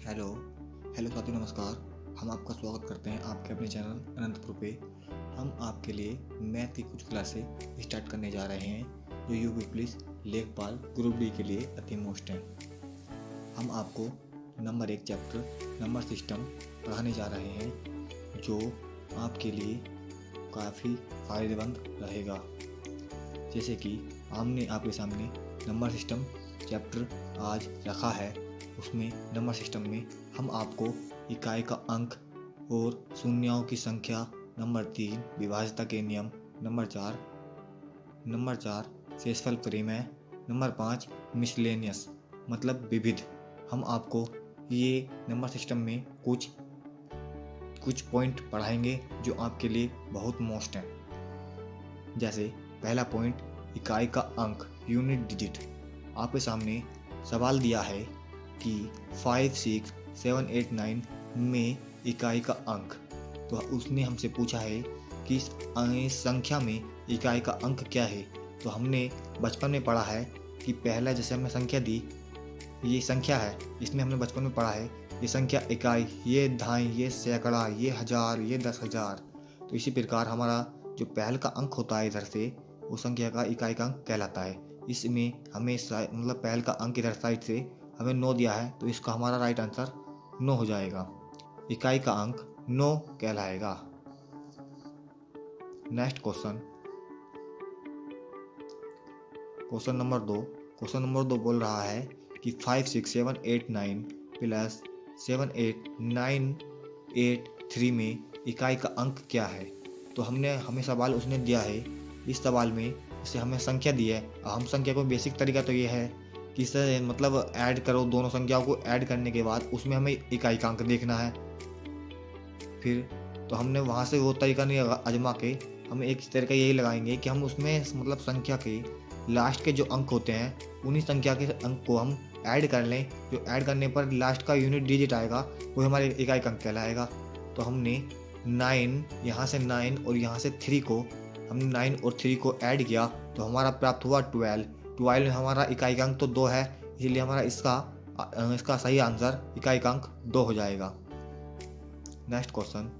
Hello hello साथियों, नमस्कार। हम आपका स्वागत करते हैं आपके अपने चैनल अनंतपुर पे। हम आपके लिए मैथ की कुछ क्लासें स्टार्ट करने जा रहे हैं जो यूपी पुलिस लेखपाल ग्रुप डी के लिए अति मोस्ट हैं। हम आपको नंबर 1 चैप्टर नंबर सिस्टम पढ़ाने जा रहे हैं जो आपके लिए काफ़ी फ़ायदेमंद रहेगा। जैसे कि हमने आपके सामने नंबर सिस्टम चैप्टर आज रखा है, उसमें नंबर सिस्टम में हम आपको इकाई का अंक और शून्यों की संख्या, नंबर 3 विभाज्यता के नियम, नंबर 4 शेषफल परिमेय, नंबर 5 मिसलेनियस मतलब विविध। हम आपको ये नंबर सिस्टम में कुछ पॉइंट पढ़ाएंगे जो आपके लिए बहुत मोस्ट हैं। जैसे पहला पॉइंट, इकाई का अंक यूनिट डिजिट। आपके सामने सवाल दिया है कि 5, 6, 7, 8, 9 में इकाई का अंक, तो उसने हमसे पूछा है कि संख्या में इकाई का अंक क्या है। तो हमने बचपन में पढ़ा है कि पहला जैसे हमने संख्या दी, ये संख्या है, इसमें हमने बचपन में पढ़ा है ये संख्या इकाई, ये दहाई, ये सैकड़ा, ये हजार, ये 10,000। तो इसी प्रकार हमारा जो पहल का अंक होता है इधर से, वो संख्या का इकाई का अंक कहलाता है। इसमें हमें मतलब पहल का अंक इधर साइड से हमें 9 दिया है, तो इसका हमारा राइट आंसर 9 हो जाएगा। इकाई का अंक 9 कहलाएगा। नेक्स्ट क्वेश्चन नंबर 2 बोल रहा है कि 5, 6, 7, 8, 9 प्लस 7, 8, 9, 8, 3 में इकाई का अंक क्या है। तो हमें सवाल उसने दिया है। इस सवाल में इसे हमें संख्या दी है। हम संख्या को बेसिक तरीका तो ये है कि इसे मतलब ऐड करो, दोनों संख्याओं को ऐड करने के बाद उसमें हमें इकाई का अंक देखना है। फिर तो हमने वहाँ से वो तरीका नहीं आजमा के हम एक तरीका यही लगाएंगे कि हम उसमें मतलब संख्या के लास्ट के जो अंक होते हैं उन्हीं संख्या के अंक को हम ऐड कर लें। जो ऐड करने पर लास्ट का यूनिट डिजिट आएगा वो हमारे इकाई का अंक कहलाएगा। तो हमने 9 यहाँ से 9 और यहाँ से 3 को हमने 9 और 3 को ऐड किया तो हमारा प्राप्त हुआ 12 में हमारा इकाई का अंक तो 2 है, इसलिए हमारा इसका सही आंसर इकाई का अंक 2 हो जाएगा। नेक्स्ट क्वेश्चन,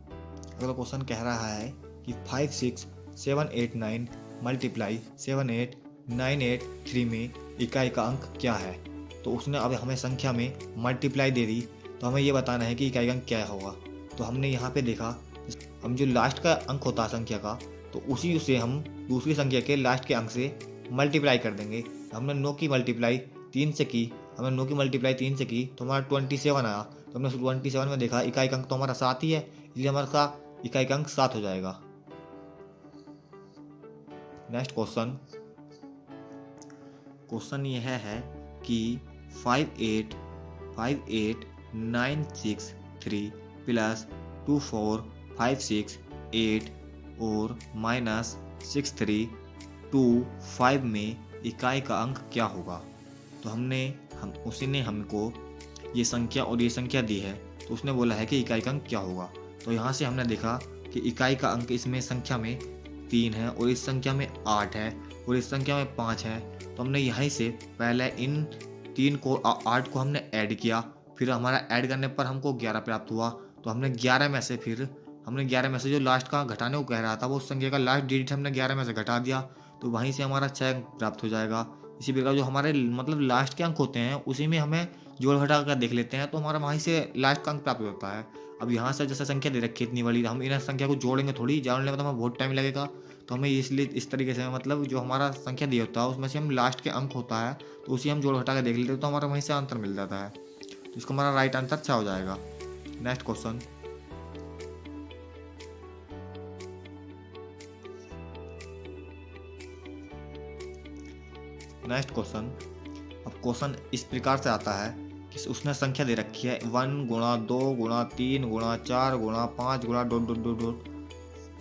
अगला क्वेश्चन कह रहा है कि 5, 6, 7, 8, 9 मल्टीप्लाई 7, 8, 9, 8, 3 में इकाई का अंक क्या है। तो उसने अब हमें संख्या में मल्टीप्लाई दे दी, तो हमें ये बताना है कि इकाई का अंक क्या होगा। तो हमने यहाँ पे देखा, हम जो लास्ट का अंक होता है संख्या का, तो उसी से हम दूसरी संख्या के लास्ट के अंक से मल्टीप्लाई कर देंगे। हमने 9 की मल्टीप्लाई 3 से की, तो हमारा 27 आया। तो हमने 27 में देखा इकाई का अंक तो हमारा 7 ही है, इसलिए हमारा इकाई का अंक 7 हो जाएगा। नेक्स्ट क्वेश्चन यह है कि 5, 8, 9, 6, 3 प्लस 2, 4, 5, 6, 8 और माइनस 6, 3, 2, 5 में इकाई का अंक क्या होगा। तो उसी ने हमको ये संख्या और ये संख्या दी है, तो उसने बोला है कि इकाई का अंक क्या होगा। तो यहाँ से हमने देखा कि इकाई का अंक इसमें संख्या में 3 है और इस संख्या में 8 है और इस संख्या में 5 है। तो हमने यहीं से पहले इन 3 को 8 को हमने ऐड किया, फिर हमारा ऐड करने पर हमको 11 प्राप्त हुआ। तो हमने 11 में से जो लास्ट का घटाने को कह रहा था वो उस संख्या का लास्ट डिजिट हमने 11 में से घटा दिया, तो वहीं से हमारा 6 अंक प्राप्त हो जाएगा। इसी प्रकार जो हमारे मतलब लास्ट के अंक होते हैं उसी में हमें जोड़ घटा कर देख लेते हैं, तो हमारा वहीं से लास्ट का अंक प्राप्त होता है। अब यहाँ से जैसे संख्या दे रखी है इतनी बड़ी, हम इन संख्या को जोड़ेंगे थोड़ी, जोड़ने में तो हमें बहुत टाइम लगेगा। तो हमें इसलिए इस तरीके से मतलब जो हमारा संख्या दिया होता है उसमें से हम लास्ट के अंक होता है तो उसी हम जोड़ घटा कर देख लेते हैं, तो हमारा वहीं से आंसर मिल जाता है। तो इसका हमारा राइट आंसर 6 हो जाएगा। नेक्स्ट क्वेश्चन, अब क्वेश्चन इस प्रकार से आता है कि उसने संख्या दे रखी है 1 गुणा 2 गुणा 3 गुणा 4 गुणा 5 गुणा डॉट डॉट डॉट डॉट,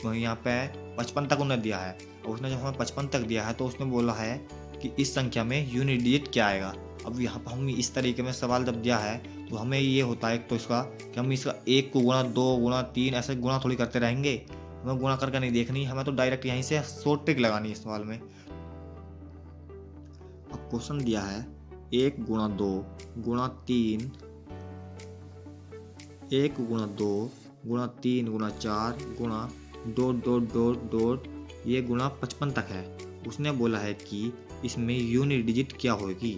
वहीं यहाँ पे 55 तक उन्हें दिया है। और उसने जब हमें 55 तक दिया है तो उसने बोला है कि इस संख्या में यूनिट डिजिट क्या आएगा। अब यहाँ पर हम इस तरीके में सवाल जब दिया है तो हमें ये होता है तो इसका कि हम इसका 1 को गुणा 2 गुणा 3 ऐसे गुणा थोड़ी करते रहेंगे, हमें गुणा करके नहीं देखनी, हमें तो डायरेक्ट यहीं से शॉर्ट ट्रिक लगानी है इस सवाल में। अब क्वेश्चन दिया है 1 गुणा 2 गुणा 3 1 गुणा 2 गुणा 3 गुणा 4 गुणा डॉट डॉट डॉट डॉट ये गुणा 55 तक है। उसने बोला है कि इसमें यूनिट डिजिट क्या होगी।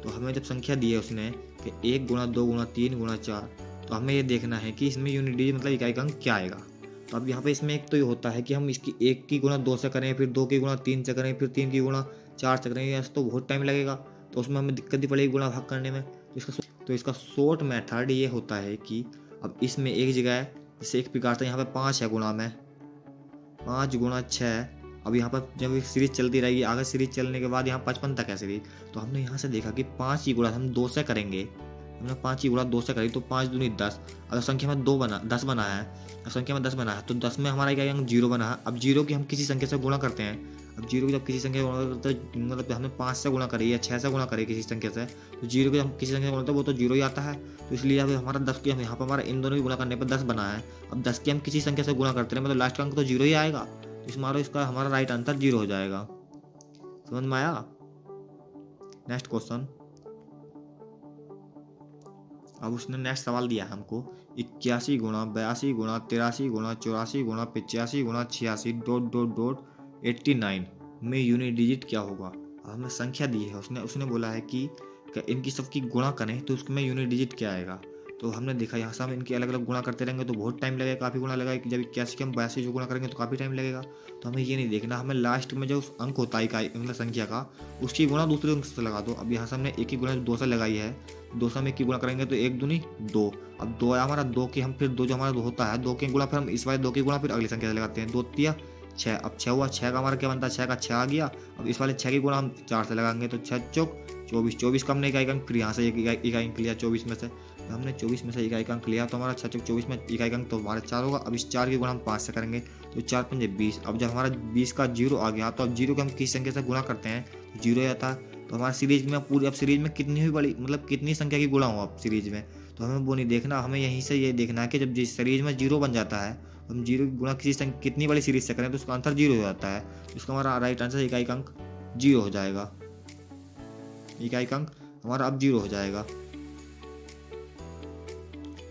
तो हमें जब संख्या दी है उसने कि 1 गुणा 2 गुणा 3 गुणा 4, तो हमें ये देखना है कि इसमें यूनिट डिजिट मतलब इकाई का अंक क्या आएगा। तो अब यहाँ पे इसमें एक तो ये होता है कि हम इसकी 1 की गुणा 2 से करें, फिर 2 की गुणा 3 से करें, फिर 3 की गुणा 4 से करें, ऐसा तो बहुत टाइम लगेगा। तो उसमें हमें दिक्कत ही पड़ेगी गुणा भाग करने में। तो इसका शॉर्ट मेथड ये होता है कि अब इसमें एक जगह है, जैसे एक प्रकार से यहाँ पे 5 है गुणा में 5 गुणा 6। अब यहाँ पर जब सीरीज चलती रहेगी, आगे सीरीज चलने के बाद यहाँ 55 तक है सीरीज। तो हमने यहाँ से देखा कि 5 की गुणा हम 2 से करेंगे। हमने 5 की गुणा 2 से करी तो 5 दूनी 10। अगर संख्या में 10 बना है, संख्या में 10 बना है तो 10 में हमारा क्या अंक 0 बना है। अब 0 की हम किसी संख्या से गुणा करते हैं। अब 0 की जब किसी संख्या से गुणा करते हैं, मतलब हमने 5 से गुणा करी या 6 से गुणा करी किसी संख्या से, तो 0 की हम किसी संख्या से गुणा करते हैं वो तो 0 ही आता है। तो इसलिए अब हमारा 10 की हम यहाँ पर हमारा इन दोनों की गुणा करने पर 10 बना है। अब 10 की हम किसी संख्या से गुणा करते हैं मतलब लास्ट का अंक तो 0 ही आएगा। तो इसका हमारा राइट आंसर 0 हो जाएगा। समझ में आया? Next question. अब उसने नेक्स्ट सवाल दिया हमको 81 गुणा 82 गुणा 83 गुणा 84 गुणा 85 गुणा 86 डॉट डॉट डॉट 89 में यूनिट डिजिट क्या होगा। अब हमें संख्या दी है, उसने बोला है कि इनकी सबकी गुणा करें तो उसमें यूनिट डिजिट क्या आएगा। तो हमने देखा यहाँ से हम इनकी अलग अलग गुणा करते रहेंगे तो बहुत टाइम लगेगा, काफ़ी गुणा लगेगा। जब 81 की हम 82 जो गुणा करेंगे तो काफ़ी टाइम लगेगा। तो हमें ये नहीं देखना, हमें लास्ट में जो अंक होता है इकाई मतलब संख्या का, उसकी गुणा दूसरे अंक से लगा दो। अब यहाँ से हमने एक ही गुणा 2 से लगाई है, 2 से हम एक की गुणा करेंगे तो 1 दूनी 2। अब 2 है हमारा, 2 की हम फिर 2 जो हमारा होता है 2 के गुणा, फिर हम इस वाले 2 की गुणा फिर अगली संख्या से लगाते हैं। 2 तिया 6। अब 6 हुआ, 6 का हमारा क्या बनता है, 6 का 6 आ गया। अब इस वाले 6 की गुणा हम 4 से लगाएंगे तो 6 चौक 24। 24 का हमने इकाई अंक फिर यहाँ से एक इकाई अंक लिया 24 में से। तो हमने 24 में से इकाई अंक लिया तो हमारा 6 चौक 24 में इकाई अंक तो हमारा 4 होगा। अब इस 4 की गुणा हम 5 से करेंगे तो 4 पंजे 20। अब जब हमारा 20 का 0 आ गया तो अब 0 को हम किस संख्या से गुणा करते हैं तो 0 आता है। तो हमारे सीरीज में पूरी अब सीरीज में कितनी हुई बड़ी मतलब कितनी संख्या की गुणा हो अब सीरीज में, तो हमें वो नहीं देखना। हमें यहीं से ये देखना है कि जब जिस सीरीज में 0 बन जाता है तो हम 0 की गुणा किसी संख्या कितनी बड़ी सीरीज से करें तो उसका आंसर 0 हो जाता है। तो इसका हमारा राइट आंसर इकाई अंक 0 हो जाएगा। इकाई अंक हमारा अब 0 हो जाएगा।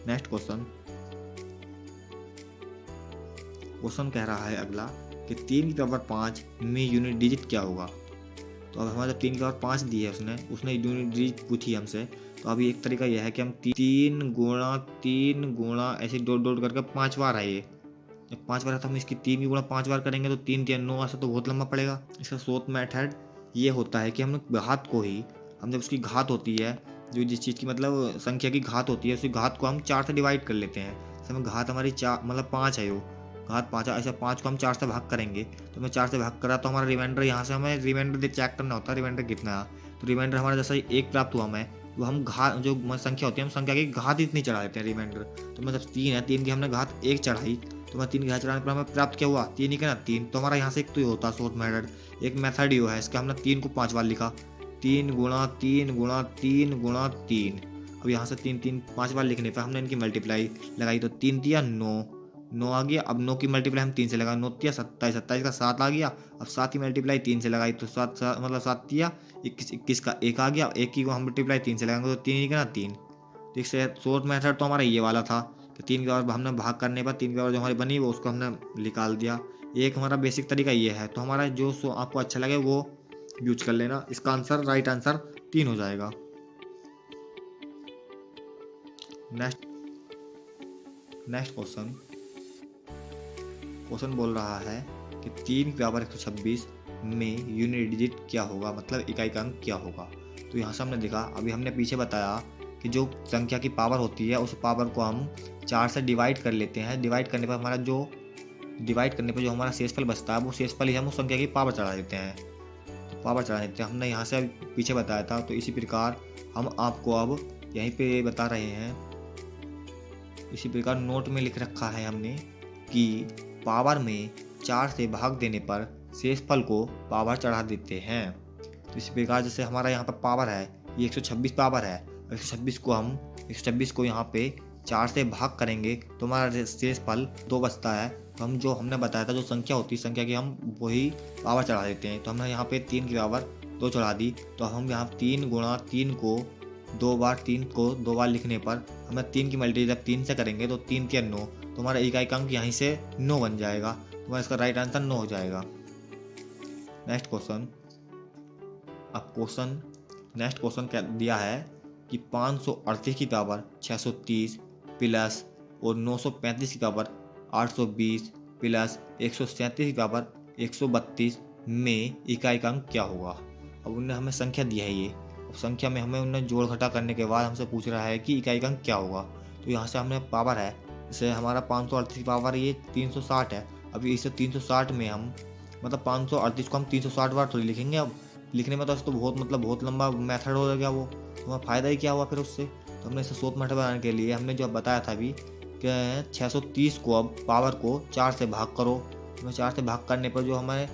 Next question. क्वेश्चन कह रहा है अगला कि 3 की पावर 5 में यूनिट डिजिट क्या होगा। तो अब हमारे 3 की पावर 5 दी है उसने यूनिट डिजिट पूछी हमसे। तो अभी एक तरीका यह है कि हम 3 गुणा ऐसे डॉट डॉट करके 5 बार है ये। जब 5 बार है तो हम इसकी 3 की गुणा 5 बार करेंगे तो 3 3 9 ऐसा तो बहुत लंबा पड़ेगा। इसका शॉर्ट मेथड ये होता है कि हम घात को ही हम जब उसकी घात होती है जो जिस चीज़ की मतलब संख्या की घात होती है उसकी घात को हम 4 से डिवाइड कर लेते हैं। जैसे हमें घात हमारी 4 मतलब 5 है, वो घात 5 है, ऐसा 5 को हम 4 से भाग करेंगे तो हमें 4 से भाग करा तो हमारा रिमाइंडर यहाँ से हमें रिमाइंडर चेक करना होता है रिमाइंडर कितना है। तो रिमाइंडर हमारा जैसा 1 प्राप्त हुआ हमें, वो हम घात जो संख्या होती है हम संख्या की घात इतनी चढ़ा देते हैं रिमाइंडर। तो मतलब 3 है, 3 की हमने घात 1 चढ़ाई तो मैं 3 की घात चढ़ाने पर हमें प्राप्त क्या हुआ 3 ही का ना 3। तो हमारा यहाँ से एक तो ये होता है शॉर्ट मेथड, एक मेथड ये है इसका, हमने 3 को 5 बार लिखा 3 गुणा 3 गुणा 3 गुणा 3। अब यहाँ से 3 3 5 बार लिखने पर हमने इनकी मल्टीप्लाई लगाई तो 3 दिया 9 आ गया। अब 9 की मल्टीप्लाई हम 3 से लगाए 9 तिया 27, 27 का 7 आ गया। अब 7 की मल्टीप्लाई 3 से लगाई तो 7 मतलब 7 तिया 21, 21 का 1 आ गया। 1 की हम मल्टीप्लाई 3 से लगाएंगे तो 3 ही का ना 3। तो इससे शॉर्ट मेथड तो हमारा ये वाला था कि 3 के बार हमने भाग करने पर 3 के बार जो हमारी बनी वो उसको हमने निकाल दिया। एक हमारा बेसिक तरीका ये है। तो हमारा जो आपको अच्छा लगे वो यूज कर लेना। इसका आंसर राइट आंसर 3 हो जाएगा। नेक्स्ट क्वेश्चन बोल रहा है कि 3 के बराबर 126 में यूनिट डिजिट क्या होगा मतलब इकाई का अंक क्या होगा। तो यहाँ से हमने देखा अभी हमने पीछे बताया कि जो संख्या की पावर होती है उस पावर को हम 4 से डिवाइड कर लेते हैं। डिवाइड करने पर जो हमारा शेषफल बचता है वो शेषफल ही हम उस संख्या की पावर चढ़ा देते हैं। तो पावर चढ़ा देते हैं हमने यहाँ से पीछे बताया था। तो इसी प्रकार हम आपको अब यहीं पे बता रहे हैं। इसी प्रकार नोट में लिख रखा है हमने कि पावर में 4 से भाग देने पर शेषफल को पावर चढ़ा देते हैं। तो इसी प्रकार जैसे हमारा यहाँ पर पावर है ये 126 पावर है, 126 को यहाँ पे 4 से भाग करेंगे तो हमारा शेषफल 2 बचता है। तो हम जो हमने बताया था जो संख्या होती है संख्या की हम वही पावर चढ़ा देते हैं। तो हमने यहाँ पे 3 की पावर 2 चढ़ा दी। तो हम यहाँ 3 गुणा 3 को 2 बार 3 को 2 बार लिखने पर हमें 3 की मल्टी जब 3 से करेंगे तो 3 3 9, तो हमारा इकाई का अंक यहीं से 9 बन जाएगा। तो हमारा इसका राइट आंसर 9 हो जाएगा। नेक्स्ट क्वेश्चन क्या दिया है कि 538 की पावर 630 प्लस और 935 की पावर 820 प्लस 137 की पावर 132 में इकाई का अंक क्या होगा। अब उन्होंने हमें संख्या दी है ये, अब संख्या में हमें उन्होंने जोड़ घटा करने के बाद हमसे पूछ रहा है कि इकाई का अंक क्या होगा। तो यहाँ से हमने पावर है, जैसे हमारा 538 की पावर ये 360 है। अभी इसे 360 में हम मतलब 538 को हम 360 बार थोड़ी लिखेंगे। अब लिखने में तो बहुत लंबा मेथड हो गया वो, तो हमारा फ़ायदा ही क्या हुआ फिर उससे। तो हमने इसे शॉर्ट मेथड बनाने के लिए हमने जो बताया था अभी कि 630 को अब पावर को 4 से भाग करो। तो 4 से भाग करने पर जो हमारे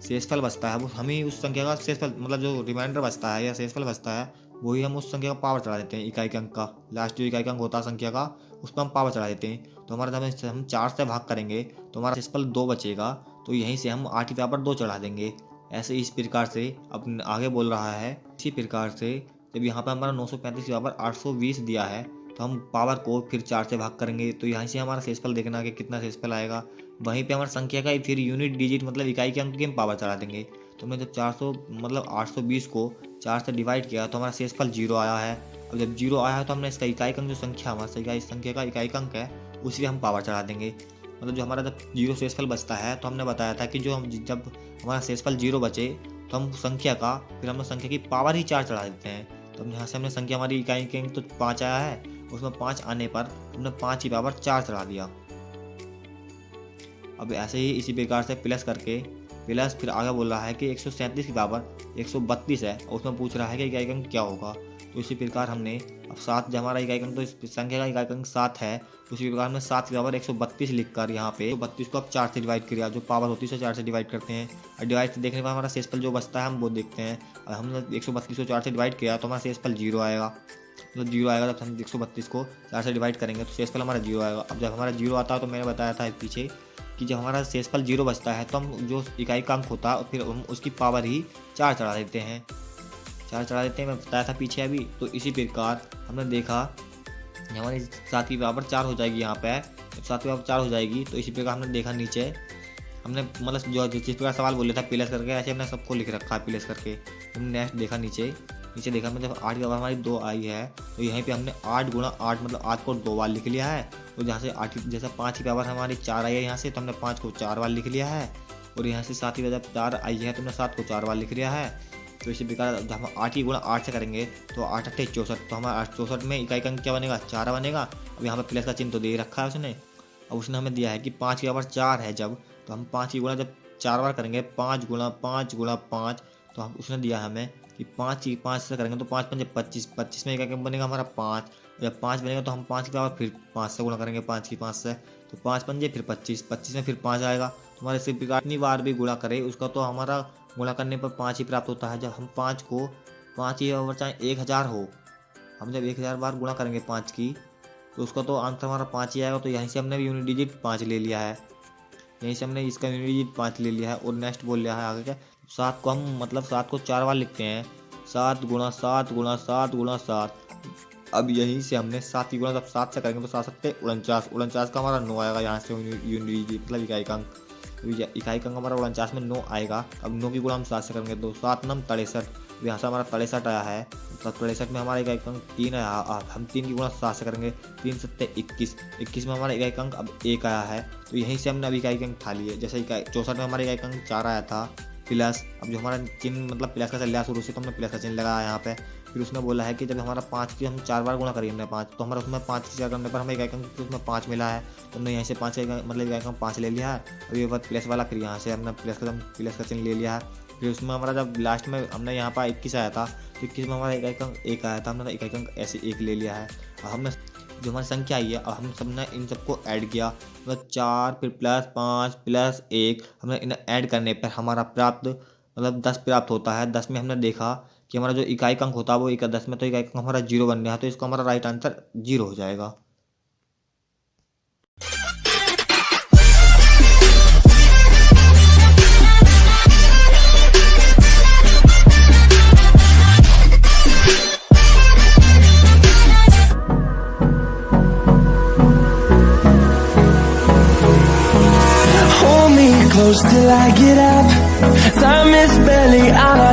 शेषफल बचता है वो हमें उस संख्या का शेषफल मतलब जो रिमाइंडर बचता है या शेषफल बचता है वही हम उस संख्या का पावर चढ़ा देते हैं। इकाई के अंक का लास्ट जो इकाई का अंक होता है संख्या का उस पर हम पावर चढ़ा देते हैं। तो हमारा जब हम 4 से भाग करेंगे तो हमारा शेषफल 2 बचेगा, तो यहीं से हम 8 की पावर 2 चढ़ा देंगे। ऐसे इस प्रकार से अब आगे बोल रहा है, इसी प्रकार से जब यहाँ पर हमारा 935 की पावर 820 दिया है तो हम पावर को फिर 4 से भाग करेंगे, तो यहाँ से हमारा शेषफल देखना कि कितना शेषफल आएगा। वहीं पे हमारा संख्या का फिर यूनिट डिजिट मतलब इकाई के अंक की हम पावर चढ़ा देंगे। तो हमने जब 820 को 4 से डिवाइड किया तो हमारा शेषफल 0 आया है। अब जब 0 आया है तो हमने इसका इकाई अंक जो संख्या हमारा संख्या का इकाई अंक है उसी हम पावर चढ़ा देंगे। मतलब जो हमारा जब 0 शेषफल बचता है तो हमने बताया था कि जब हमारा शेषफल 0 बचे तो हम संख्या का फिर हम संख्या की पावर ही 4 चढ़ा देते हैं। तो यहाँ से हमने संख्या हमारी इकाई के अंक तो 5 आया है, उसमें 5 आने पर हमने 5 की पावर 4 चढ़ा दिया। अब ऐसे ही इसी प्रकार से प्लस करके प्लस फिर आगे बोल रहा है कि 137 की पावर 132 है और उसमें पूछ रहा है कि इकाई अंक क्या होगा। तो इसी प्रकार हमने अब 7 जब हमारा इकाई अंक तो इस संख्या का इकाई अंक 7 है, तो उसी प्रकार हमने 7 की पावर 132 लिखकर यहाँ पे 32 को अब 4 से डिवाइड किया, जो पावर होती है उसे 4 से डिवाइड करते हैं और डिवाइड देखने पर हमारा शेषफल जो बचता है हम वो देखते हैं। और हमने 132 को 4 से डिवाइड किया तो हमारा शेषफल 0 आएगा। मतलब 0 आएगा जब हम 132 को 4 से डिवाइड करेंगे तो शेषफल हमारा 0 आएगा। अब जब हमारा 0 आता है तो मैंने बताया था पीछे कि जब हमारा शेषफल 0 बचता है तो हम जो इकाई का अंक होता है फिर हम उसकी पावर ही 4 चढ़ा देते हैं, मैं बताया था पीछे अभी। तो इसी प्रकार हमने देखा हमारी 7 की पावर 4 हो जाएगी। यहाँ पे जब 7 की पावर 4 हो जाएगी तो इसी प्रकार हमने देखा नीचे हमने मतलब जो जिस प्रकार सवाल बोले था प्लस करके ऐसे हमने सबको लिख रखा है प्लस करके। हमने नेक्स्ट देखा नीचे देखा हमने जब 8 की पावर हमारी 2 आई है तो यहीं पे हमने 8 गुणा 8 मतलब 8 को 2 बार लिख लिया है। तो जहाँ से 8 जैसे 5 की पावर हमारी 4 आई है यहाँ से तो हमने 5 को 4 बार लिख लिया है, और यहाँ से 7 की जब 4 आई है तो हमने 7 को 4 बार लिख लिया है। तो इसी प्रकार जब हम 8 की गुणा 8 से करेंगे तो 8 8 64, तो हमारा 64 में इकाई का अंक क्या बनेगा 4 बनेगा। अब यहाँ पर प्लस का चिन्ह तो दे रखा है उसने। अब उसने हमें दिया है कि 5 की पावर 4 है जब, तो हम 5 की गुणा जब 4 बार करेंगे 5 गुणा 5 गुणा 5, तो हम उसने दिया है हमें कि 5 से करेंगे तो 5 5 25, 25 में इकाई का बनेगा हमारा 5। जब 5 बनेगा तो हम 5 की पावर फिर 5 से गुणा करेंगे 5 की 5 से, तो 5 5 फिर 25, 25 में फिर 5 आएगा। तो हमारे इसी प्रकार इतनी बार भी गुणा करें उसका तो हमारा गुणा करने पर 5 ही प्राप्त होता है। जब हम 5 को 5 ही पावर चाहे 1000 हो, हम जब 1000 बार गुणा करेंगे 5 की तो उसका तो आंसर हमारा 5 ही आएगा। तो यहीं से हमने यूनिट डिजिट 5 ले लिया है, यहीं से हमने इसका यूनिट डिजिट 5 ले लिया है। और नेक्स्ट बोल लिया है आगे क्या 7 को हम मतलब 7 को 4 बार लिखते हैं 7 गुणा 7 गुणा 7 गुणा 7। अब यहीं से हमने 7 की गुणा जब 7 से करेंगे तो 7 7 49, 49 का हमारा 9 आएगा। यहाँ से यूनिट डिजिट मतलब इकाई का अंक, इकाई का अंक हमारा 49 में 9 आएगा। अब 9 की गुणा हम 7 से करेंगे तो 7 9 63, यहाँ से हमारा 63 आया है। तो 63 में हमारा इकाई का अंक 3 आया। हम 3 की गुणा 7 से करेंगे 3 7 21, 21 में हमारा इकाई का अंक अब 1 आया है। तो यहीं से हमने अभी इकाई का अंक उठा लिए। जैसे 64 में हमारे इकाई का अंक 4 आया था प्लस, अब जो हमारा चिन्ह मतलब प्लस का चल रहा शुरू से तो हमने प्लस का चिन्ह लगाया यहाँ पे। फिर उसने बोला है कि जब हमारा 5 की हम 4 बार गुणा करेंगे हमने 5, तो हमारा उसमें 5 की 4 करने पर हमें इकाई का अंक उसमें 5 मिला है। तो हमने यहीं से 5 मतलब इकाई का 5 ले लिया है। अब ये बात प्लस वाला, फिर यहाँ से हमने प्लस का चिन्ह ले लिया है। फिर उसमें हमारा जब लास्ट में हमने यहाँ पर 21 आया था तो 21 में हमारा इकाई का अंक 1 आया था, हमने इकाई का अंक ऐसे 1 ले लिया है। अब हमने जो हमारी संख्या आई है अब हम सबने इन सबको ऐड किया, मतलब 4 फिर प्लस 5 प्लस 1, हमने इन्हें ऐड करने पर हमारा प्राप्त मतलब 10 प्राप्त होता है। 10 में हमने देखा कि हमारा जो इकाई का अंक होता है वो 10 में तो इकाई का अंक हमारा 0 बन गया, तो इसका हमारा राइट आंसर 0 हो जाएगा। close till I get up. Time is barely on our